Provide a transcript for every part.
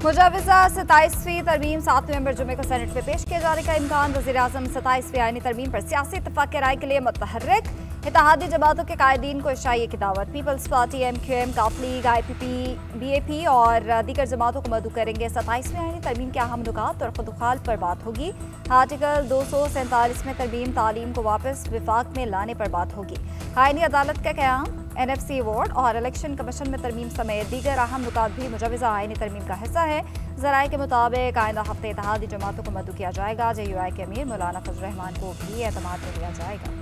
मुजाविजा 27वीं तरमीम 7 नवंबर जुमे को सेनेट में पेश किए जाने का इम्कान। वज़ीर-ए-आज़म 27वीं आईनी तरमीम पर सियासी इत्तेफाक की राय के लिए मुतहर्रिक। इत्तेहादी जमातों के कायदीन को इशाइये की दावत। पीपल्स पार्टी, MQM, काफ लीग, IPP, BAP और दीगर जमातों को मदऊ करेंगे। 27वीं आईनी तरमीम के अहम नुकात और खुदुखाल पर बात होगी। आर्टिकल 247 में तरमीम तालीम को वापस विफाक में लाने पर बात होगी। आईनी अदालत का क़याम, NFC अवार्ड और इलेक्शन कमीशन में तरमीम समेत दीगर अहम नुकात भी मुजवज़ा आईनी तरमीम का हिस्सा है। ज़राए के मुताबिक आइंदा हफ्ते इत्तेहादी जमातों को मदऊ किया जाएगा। JUI के अमीर मौलाना फजल रहमान को भी एतमाद में लिया जाएगा।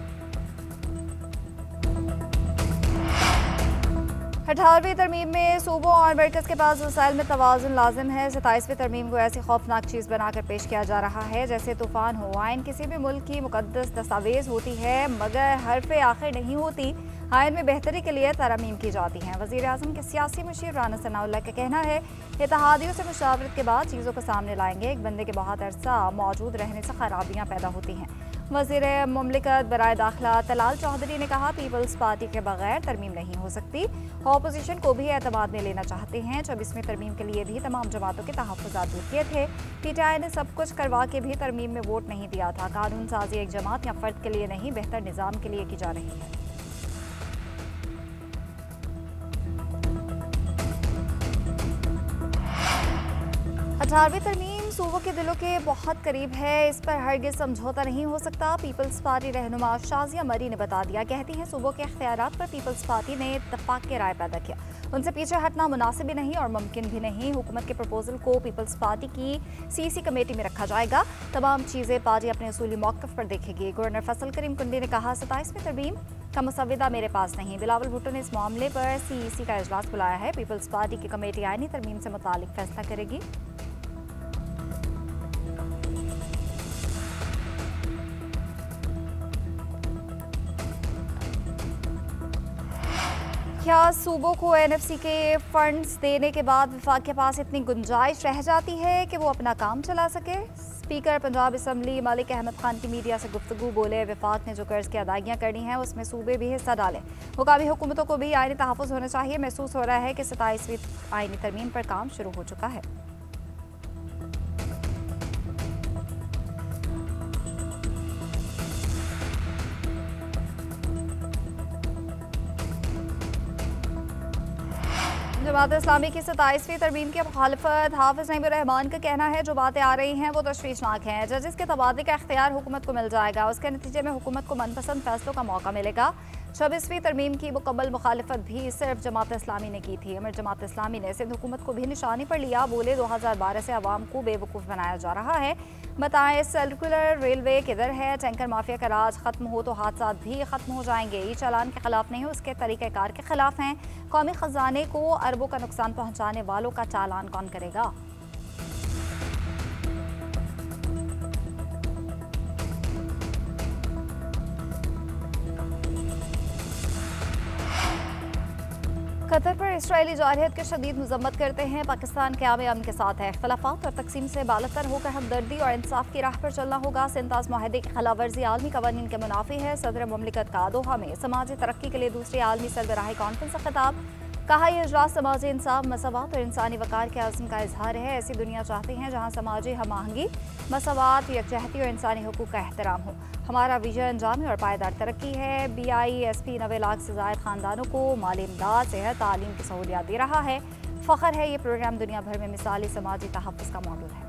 18वीं तरमीम में सूबों और मरकज़ के पास वसाइल में तवाज़ुन लाजिम है। 27वीं तरमीम को ऐसी खौफनाक चीज़ बनाकर पेश किया जा रहा है जैसे तूफ़ान हो। आइन किसी भी मुल्क की मुक़द्दस दस्तावेज़ होती है मगर हरफ़े आखिर नहीं होती। आइन में बेहतरी के लिए तरमीम की जाती हैं। वज़ीर-ए-आज़म के सियासी मुशीर राना सनाउल्लाह का कहना है इत्तेहादियों से मुशावरत के बाद चीज़ों को सामने लाएंगे। एक बंदे के बहुत अरसा मौजूद रहने से खराबियाँ पैदा होती हैं। वज़ीर मुमलिकत बराए दाखिला तलाल चौधरी ने कहा पीपल्स पार्टी के बगैर तरमीम नहीं हो सकती। ऑपोजिशन को भी एतमाद में लेना चाहते हैं। 24वीं तरमीम के लिए भी तमाम जमातों के तहफ़्फ़ुज़ात दूर किए थे। PTI ने सब कुछ करवा के भी तरमीम में वोट नहीं दिया था। कानून साजी एक जमात या फ़र्द के लिए नहीं बेहतर निज़ाम के लिए की जा रही है। अठारहवीं तरमीम सूबों के दिलों के बहुत करीब है। इस पर हरगिज़ समझौता नहीं हो सकता। पीपल्स पार्टी रहनुमा शाज़िया मरी ने बता दिया। कहती हैं सूबों के इख्तियारात पर पीपल्स पार्टी ने इत्तेफाक की राय पैदा किया। उनसे पीछे हटना मुनासिब भी नहीं और मुमकिन भी नहीं। हुकूमत के प्रपोजल को पीपल्स पार्टी की CC कमेटी में रखा जाएगा। तमाम चीज़ें पार्टी अपने उसूली मौक़िफ़ पर देखेगी। गवर्नर फैसल करीम कुंडी ने कहा 27वीं तरमीम का मुसव्विदा मेरे पास नहीं। बिलावल भुट्टो ने इस मामले पर CEC का इजलास बुलाया है। पीपल्स पार्टी की कमेटी आईनी तरमीम से मुतालिक फैसला करेगी। क्या सूबों को NFC के फंड्स देने के बाद वफाक के पास इतनी गुंजाइश रह जाती है कि वो अपना काम चला सके? स्पीकर पंजाब असम्बली मलिक अहमद खान की मीडिया से गुफ्तगू बोले वफाक ने जो कर्ज की अदायगियाँ करनी हैं उसमें सूबे भी हिस्सा डालें। मुकामी हुकूमतों को भी आईनी तहफ़्फ़ुज़ होना चाहिए। महसूस हो रहा है कि 27वीं आईनी तरमीम पर काम शुरू हो चुका है। जमात इस्लामी की 27वीं तरमीम की मुखालफत। हाफिज नईमुर रहमान का कहना है जो बातें आ रही हैं वो तशवीशनाक हैं। जजेस के तबादले का इख्तियार हुकूमत को मिल जाएगा। उसके नतीजे में हुकूमत को मनपसंद फैसलों का मौका मिलेगा। 26वीं तरमीम की मुकम्मल मुखालफत भी सिर्फ जमात इस्लामी ने की थी। अमर जमात इस्लामी ने सिंध हुकूमत को भी निशाने पर लिया। बोले 2012 से अवाम को बेवकूफ़ बनाया जा रहा है। बताएं सर्कुलर रेलवे किधर है? टैंकर माफिया का राज खत्म हो तो हादसा भी खत्म हो जाएंगे। ये चालान के खिलाफ नहीं उसके तरीक़ेकार के खिलाफ हैं। कौमी ख़जाने को अरबों का नुकसान पहुँचाने वालों का चालान कौन करेगा? कतर पर इसराइली जारहियत की शदीद मजम्मत करते हैं। पाकिस्तान क़याम अमन के साथ है। इख्तिलाफ़ात और तकसीम से बालतर होकर हमदर्दी और इंसाफ की राह पर चलना होगा। सिंताज़ माहिदे की खिलाफ वर्जी आलमी कवानीन के मुनाफी है। सदर मुमलिकत का दोहा में समाजी तरक्की के लिए दूसरी आलमी सरबराही कॉन्फ्रेंस का खिताब। कहा यह इजलास समाजी इंसाफ, मसावात और इंसानी वक़ार के आज़म का इजहार है। ऐसी दुनिया चाहते हैं जहाँ समाजी हम आहंगी, मसावात, यकजहती और इंसानी हुकूक का एहतराम हो। हमारा विजन जामी और पायदार तरक्की है। BISP 90 लाख से ज़ायद ख़ानदानों को माली इमदाद, सेहत, तालीम की सहूलियात दे रहा है। फ़ख्र है ये प्रोग्राम दुनिया भर में मिसाली समाजी तहफ़्फ़ुज़ का मॉडल है।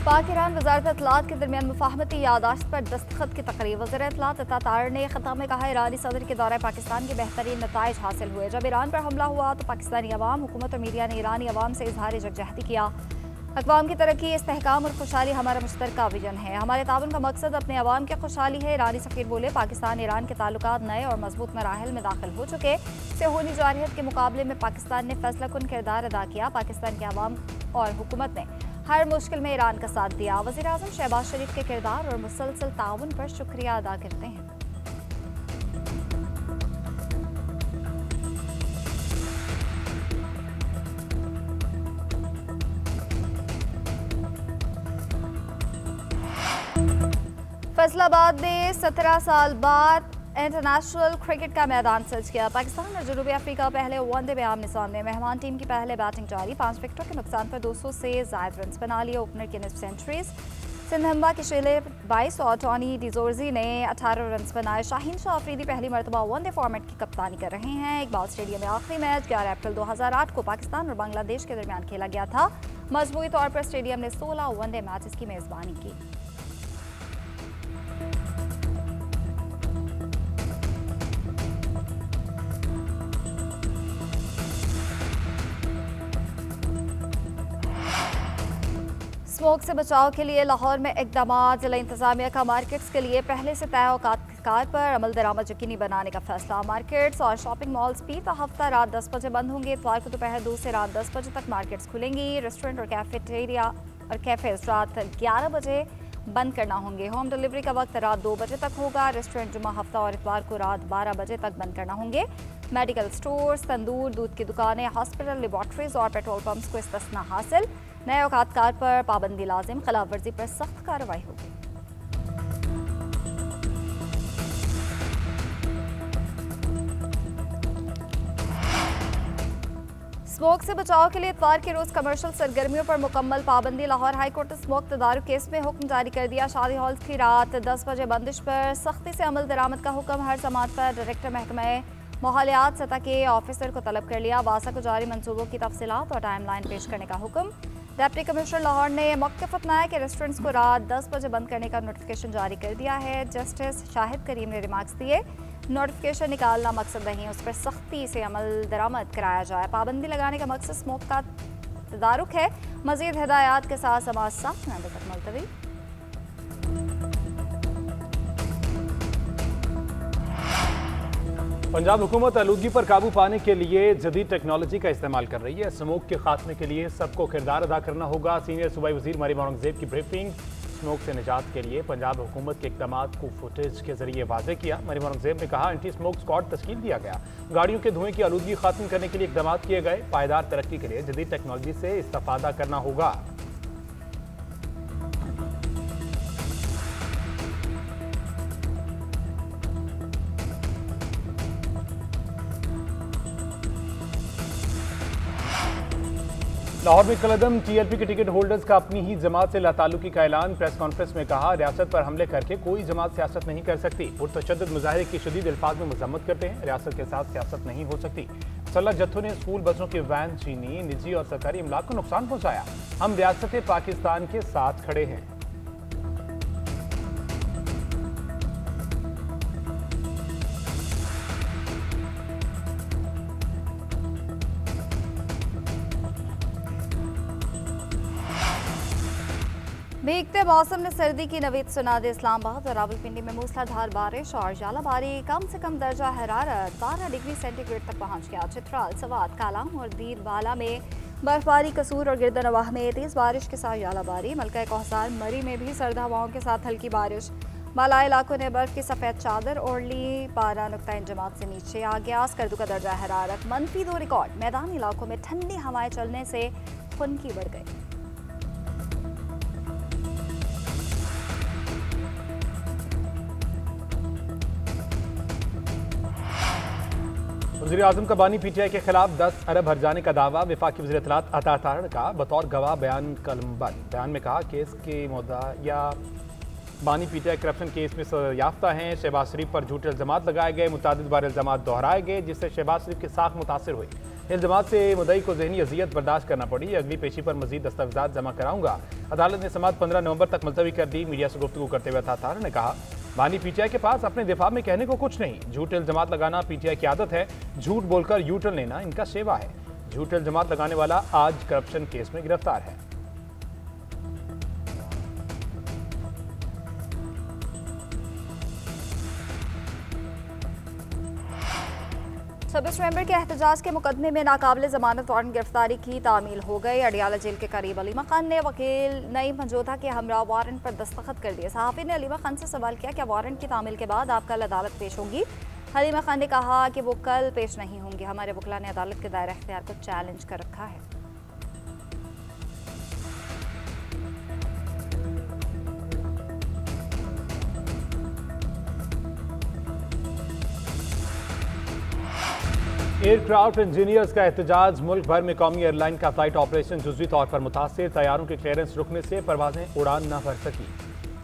पाक ईरान वज़ारत इत्तलात के दरमियान मुफ़ाहमती यादाश्त पर दस्तखत की तकरीब। वज़ीर इत्तलात तार ने ख़िताब में कहा ईरानी सदर के दौरे पाकिस्तान के बेहतरीन नताइज हासिल हुए। जब ईरान पर हमला हुआ तो पाकिस्तानी अवाम, हुकूमत और मीडिया ने ईरानी अवाम से इजहार यकजहती किया। अक़वाम की तरक्की, इस्तेहकाम और खुशहाली हमारा मुश्तरका विजन है। हमारे ताउन का मकसद अपने अवाम की खुशहाली है। ईरानी सफ़ीर बोले पाकिस्तान ईरान के ताल्लुकात नए और मजबूत मराहिल में दाखिल हो चुके। सेहूनी जारहियत के मुकाबले में पाकिस्तान ने फैसला कुन किरदार अदा किया। पाकिस्तान के अवाम और हुकूमत ने हर मुश्किल में ईरान का साथ दिया। वज़ीर-ए-आज़म शहबाज शरीफ के किरदार और मुसलसल ताउन पर शुक्रिया अदा करते हैं। फैसलाबाद में 17 साल बाद इंटरनेशनल क्रिकेट का मैदान सज गया। पाकिस्तान और जनूबी अफ्रीका पहले वनडे में आमने सामने। मेहमान टीम की पहले बैटिंग जारी, 5 विकेटों के नुकसान पर 200 से ज्यादा रन बना लिए। ओपनर की निस्फ सेंचुरीज, सिंधम्बा की शेले 22 और टॉनी डिजोर्जी ने 18 रन बनाए। शाहीन शाह अफरीदी पहली मरतबा वनडे फॉर्मेट की कप्तानी कर रहे हैं। इकबाल स्टेडियम में आखिरी मैच 11 अप्रैल 2008 को पाकिस्तान और बांग्लादेश के दरमियान खेला गया था। मजबूती तौर पर स्टेडियम ने 16 वनडे मैचेस की मेजबानी की। स्मोक से बचाव के लिए लाहौर में इकदाम। जिला इंतजामिया का मार्केट्स के लिए पहले से तय औकात पर अमल दरामद यकीनी बनाने का फैसला। मार्केट्स और शॉपिंग मॉल्स भी हफ्ता रात 10 बजे बंद होंगे। इतवार को दोपहर 2 से रात 10 बजे तक मार्केट्स खुलेंगी। रेस्टोरेंट और कैफेटेरिया और कैफेज रात 11 बजे बंद करना होंगे। होम डिलीवरी का वक्त रात 2 बजे तक होगा। रेस्टोरेंट जुमा हफ्ता और इतवार को रात 12 बजे तक बंद करना होंगे। मेडिकल स्टोर्स, तंदूर, दूध की दुकानें, हॉस्पिटल, लेबॉर्ट्रीज और पेट्रोल पंप्स को इस्तिस्ना हासिल। नए औकात पर पाबंदी लाजिम, खिलाफ वर्जी पर सख्त कार्रवाई होगी। स्मोक से बचाव के लिए इतवार के रोज कमर्शियल सरगर्मियों पर मुकम्मल पाबंदी। लाहौर हाई कोर्ट ने स्मोक तदारुक केस में हुक्म जारी कर दिया। शादी हॉल्स की रात 10 बजे बंदिश पर सख्ती से अमल दरामद का हुक्म। हर समात पर डायरेक्टर महकमा माहौलियात सतह के ऑफिसर को तलब कर लिया। वासा को जारी मंसूबों की तफसीलात और टाइम लाइन पेश करने का हुक्म। डिप्टी कमिश्नर लाहौर ने मौक़िफ़ अपनाया कि रेस्टोरेंट्स को रात 10 बजे बंद करने का नोटिफिकेशन जारी कर दिया है। जस्टिस शाहिद करीम ने रिमार्क्स दिए, नोटिफिकेशन निकालना मकसद नहीं, उस पर सख्ती से अमल दरामद कराया जाए। पाबंदी लगाने का मकसद स्मोक का तदारुक है। मज़ीद हिदायत के साथ समाज 7 नवंबर तक मुलतवी। पंजाब हुकूमत आलूदगी पर काबू पाने के लिए जदीद टेक्नोलॉजी का इस्तेमाल कर रही है। स्मोक के खात्मे के लिए सबको किरदार अदा करना होगा। सीनियर सूबाई वजीर मरियम औरंगजेब की ब्रीफिंग। स्मोक से निजात के लिए पंजाब हुकूमत के इक़दामात को फुटेज के जरिए वाज़ेह किया। मरियम औरंगजेब ने कहा, एंटी स्मोक स्क्वाड तश्कील दिया गया। गाड़ियों के धुएं की आलूदगी खात्म करने के लिए इक़दामात किए गए। पायदार तरक्की के लिए जदीद टेक्नोलॉजी से इस्तेफादा करना होगा। लाहौर में कलदम टीएलपी के टिकट होल्डर्स का अपनी ही जमात से लाताल्लुकी का ऐलान। प्रेस कॉन्फ्रेंस में कहा, रियासत पर हमले करके कोई जमात सियासत नहीं कर सकती। पुरतशद्दुद मुजाहिरे की शदीद अल्फाज में मजम्मत करते हैं। रियासत के साथ सियासत नहीं हो सकती। मुसल्लह जत्थों ने स्कूल बसों की वैन छीनी, निजी और सरकारी इमलाक को नुकसान पहुंचाया। हम रियासत पाकिस्तान के साथ खड़े हैं। भीगते मौसम ने सर्दी की नवीद सुना दी। इस्लामाबाद और रावलपिंडी में मूसलाधार बारिश और जालाबारी। कम से कम दर्जा हरारत 12 डिग्री सेंटीग्रेड तक पहुंच गया। चित्राल, सवात, कालाम और दीरवाला में बर्फबारी। कसूर और गिरदनवाह में तेज बारिश के साथ जालाबारी। मलका कौसार, मरी में भी सर्द हवाओं के साथ हल्की बारिश। बाला इलाकों ने बर्फ की सफ़ेद चादर ओढ़ ली। पारा नुक्ता इंजमात से नीचे आ गया। स्कर्दू का दर्जा हरारत -2 रिकॉर्ड। मैदानी इलाकों में ठंडी हवाएं चलने से खुनकी बढ़ गई। वज़ीर आज़म का बानी पीटीआई के खिलाफ 10 अरब हर्जाने का दावा। वफाकी वज़ीर इत्तलात अता तारड़ का बतौर गवाह बयान कलमबंद। बयान में कहा, केस के मुद्दा बानी पीटीआई करप्शन केस में सजायाफ्ता हैं। शहबाज शरीफ पर झूठे इल्ज़ामात लगाए गए। मुतादिद बार इल्ज़ामात दोहराए गए, जिससे शहबाज शरीफ की साख मुतासर हुई। इल्ज़ामात से मुद्दई को ज़हनी अजियत बर्दाश्त करना पड़ी। अगली पेशी पर मजीद दस्तावेज़ात जमा कराऊंगा। अदालत ने समात 15 नवंबर तक मुलतवी कर दी। मीडिया से गुफ्तगू करते हुए अता तारड़ ने कहा, बानी पीटीआई के पास अपने दिफा में कहने को कुछ नहीं। झूठे इल्ज़ामात लगाना पीटीआई की आदत है। झूठ बोलकर यू टर्न लेना इनका सेवा है। झूठे इल्ज़ामात लगाने वाला आज करप्शन केस में गिरफ्तार है। 26 नवंबर के एहतजाज के मुकदमे में नाकाबिल जमानत वारंट गिरफ्तारी की तामील हो गई। अडियाला जेल के करीब अलीमा खान ने वकील नईम मंजोथा के हमरा वारंट पर दस्तखत कर दिए। सहाफ़ी ने अलीमा खान से सवाल किया, क्या वारंट की तामील के बाद आप कल अदालत पेश होंगी? अलीमा खान ने कहा कि वो कल पेश नहीं होंगी। हमारे वकला ने अदालत के दायरा इख्तियार को चैलेंज कर रखा है। एयरक्राफ्ट इंजीनियर्स का एहतजाज। मुल्क भर में कौमी एयरलाइन का फ्लाइट ऑपरेशन जुज़वी तौर पर मुतासिर। तैयारों के क्लियरेंस रुकने से परवाजें उड़ान न भर सकी।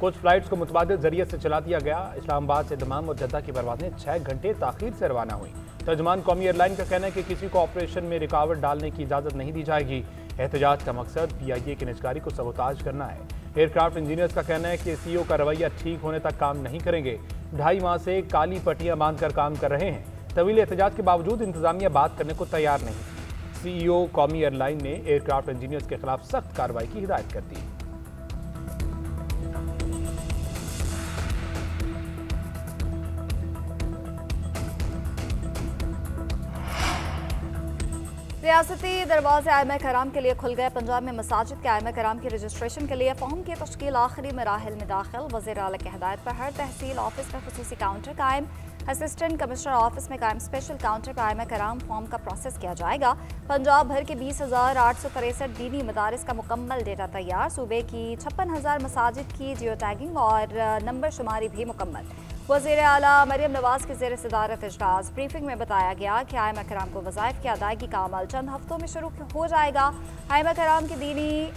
कुछ फ्लाइट्स को मुतबादिल जरिए से चला दिया गया। इस्लामाबाद से दमाम और जद्दा की परवाजें 6 घंटे ताखीर से रवाना हुई। तर्जमान कौमी एयरलाइन का कहना है कि किसी को ऑपरेशन में रुकावट डालने की इजाज़त नहीं दी जाएगी। एहतजाज का मकसद PIA की निजकारी को सबोताज करना है। एयरक्राफ्ट इंजीनियर्स का कहना है कि CEO का रवैया ठीक होने तक काम नहीं करेंगे। 2.5 माह से काली पट्टियां बांधकर काम कर रहे हैं। तवील एहतजाज के बावजूद इंतजामिया बात करने को तैयार नहीं। CEO कौमी एयरलाइन ने एयरक्राफ्ट इंजीनियर्स के खिलाफ सख्त कार्रवाई की हिदायत कर दी। रियासती दरवाजे आइमा कराम के लिए खुल गए। पंजाब में मसाजिद के आइमा कराम की रजिस्ट्रेशन के लिए फॉर्म की तश्कील आखिरी मराहिल में दाखिल। वज़ीर आला की हिदायत पर हर तहसील ऑफिस में खुसूसी काउंटर कायम। असिस्टेंट कमिश्नर ऑफिस में कायम स्पेशल काउंटर पर आइमा कराम फॉर्म का प्रोसेस किया जाएगा। पंजाब भर के 20,863 दीनी मदारिस का मुकम्मल डेटा तैयार। सूबे की 56,000 मसाजिद की जियो टैगिंग और नंबर शुमारी भी मुकम्मल। वज़ीर आला मरियम नवाज की ज़ेर सदारत इजलास। ब्रीफिंग में बताया गया कि आइमा कराम को वज़ाइफ की अदायगी का अमल चंद हफ्तों में शुरू हो जाएगा। आइमा कराम की दीनी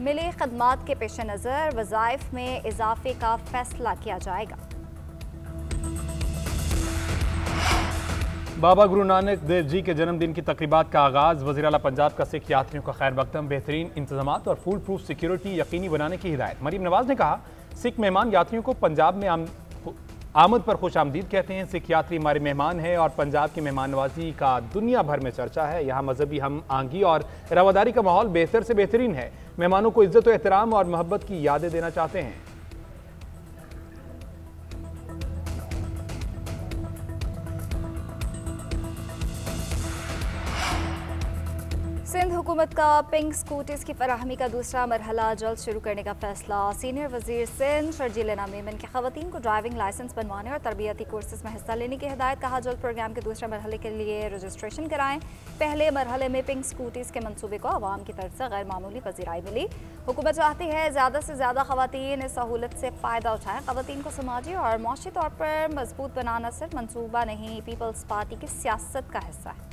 मिली खदमात के पेश नज़र वज़ाइफ में इजाफे का फैसला किया जाएगा। बाबा गुरु नानक देव जी के जन्मदिन की तकरीबात का आगाज़। वज़ीर आला पंजाब का सिख यात्रियों का खैर मकदम। बेहतरीन इंतजामात और फुल प्रूफ सिक्योरिटी यकीनी बनाने की हिदायत। मरियम नवाज ने कहा, सिख मेहमान यात्रियों को पंजाब में आमद पर खुश आमदीद कहते हैं। सिख यात्री हमारे मेहमान हैं और पंजाब की मेहमान नवाजी का दुनिया भर में चर्चा है। यहाँ मजहबी हम आंगी और रवादारी का माहौल बेहतर से बेहतरीन है। मेहमानों को इज्जत और एहतराम और मोहब्बत की यादें देना चाहते हैं। सिंध हुकूमत का पिंक स्कूटीज की फराहमी का दूसरा मरहला जल्द शुरू करने का फैसला। सीनियर वजीर सिंध शर्जील मेमन की खवातीन को ड्राइविंग लाइसेंस बनवाने और तरबियती कोर्सेज में हिस्सा लेने की हिदायत। कहा, जल्द प्रोग्राम के दूसरे मरहले के लिए रजिस्ट्रेशन कराएं। पहले मरहले में पिंक स्कूटीज के मनसूबे को आवाम की तरफ से गैर मामूली पजीराई मिली। हुकूमत चाहती है ज़्यादा से ज़्यादा खवातीन इस सहूलत से फ़ायदा उठाएं। खवातीन को समाजी और माशी तौर पर मजबूत बनाना सिर्फ मनसूबा नहीं, पीपल्स पार्टी की सियासत का हिस्सा है।